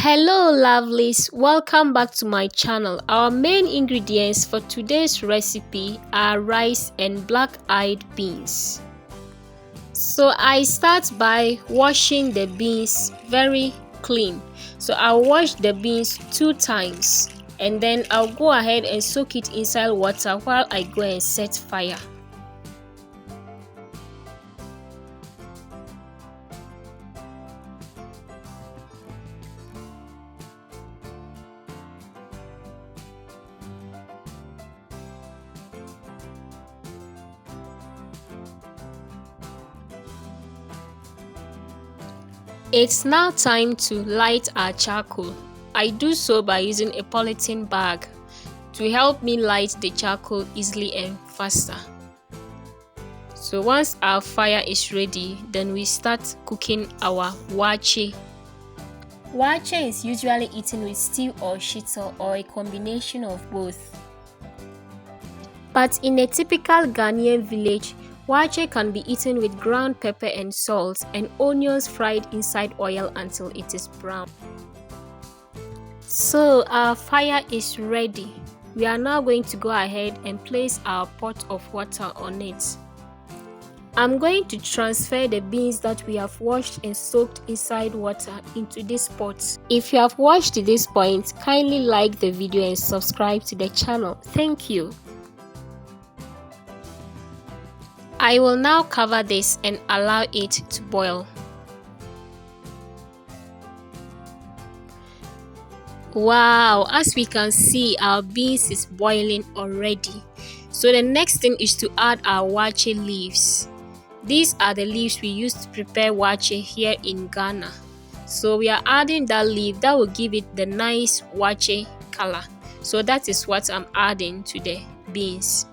Hello lovelies, welcome back to my channel. Our main ingredients for today's recipe are rice and black-eyed beans. So I start by washing the beans very clean. So I'll wash the beans 2 times and then I'll go ahead and soak it inside water while I go and set fire. It's now time to light our charcoal. I do so by using a polythene bag to help me light the charcoal easily and faster. So once our fire is ready, then we start cooking our waakye. Waakye is usually eaten with stew or shito or a combination of both. But in a typical Ghanaian village, waakye can be eaten with ground pepper and salt and onions fried inside oil until it is brown. So our fire is ready. We are now going to go ahead and place our pot of water on it. I'm going to transfer the beans that we have washed and soaked inside water into this pot. If you have watched to this point, kindly like the video and subscribe to the channel. Thank you. I will now cover this and allow it to boil. Wow, as we can see, our beans is boiling already. So the next thing is to add our waakye leaves. These are the leaves we use to prepare waakye here in Ghana. So we are adding that leaf that will give it the nice waakye color. So that is what I'm adding to the beans.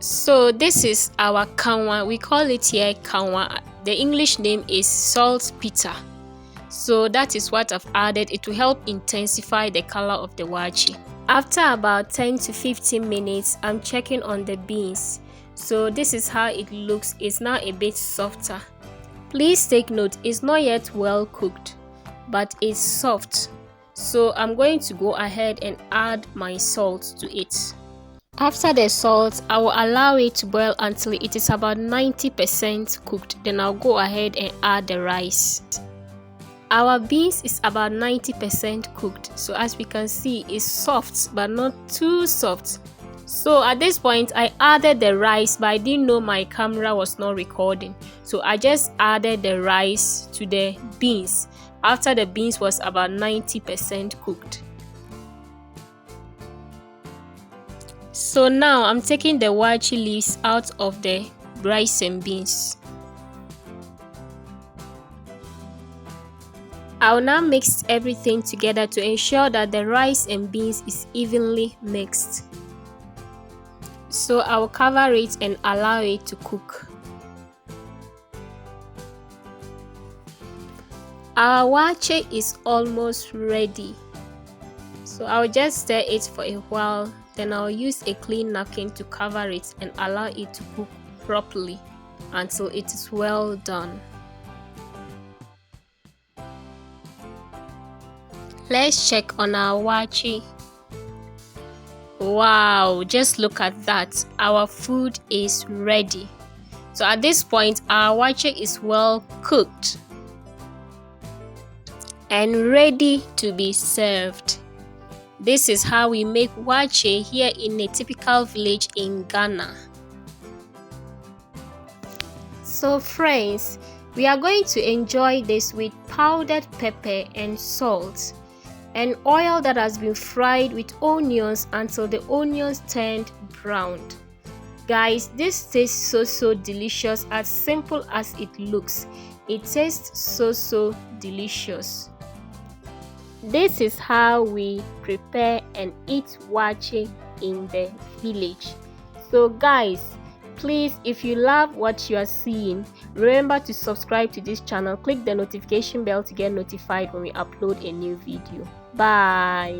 So this is our kanwa. We call it here kanwa. The English name is saltpeter. So that is what I've added. It will help intensify the color of the waakye. After about 10 to 15 minutes, I'm checking on the beans. So this is how it looks. It's now a bit softer. Please take note, it's not yet well cooked, but it's soft. So I'm going to go ahead and add my salt to it. After the salt, I will allow it to boil until it is about 90% cooked. Then I'll go ahead and add the rice. Our beans is about 90% cooked. So as we can see, it's soft but not too soft. So at this point, I added the rice, but I didn't know my camera was not recording. So I just added the rice to the beans after the beans was about 90% cooked. So now I'm taking the waakye leaves out of the rice and beans. I'll now mix everything together to ensure that the rice and beans is evenly mixed. So I'll cover it and allow it to cook. Our waakye is almost ready. So I'll just stir it for a while. Then I'll use a clean napkin to cover it and allow it to cook properly until it is well done. Let's check on our waakye. Wow, just look at that. Our food is ready. So at this point, our waakye is well cooked and ready to be served. This is how we make waakye here in a typical village in Ghana. So friends, we are going to enjoy this with powdered pepper and salt and oil that has been fried with onions until the onions turned brown. Guys, this tastes so delicious, as simple as it looks. It tastes so delicious. This is how we prepare and eat waakye in the village. So guys, please, if you love what you are seeing, remember to subscribe to this channel. Click the notification bell to get notified when we upload a new video. Bye.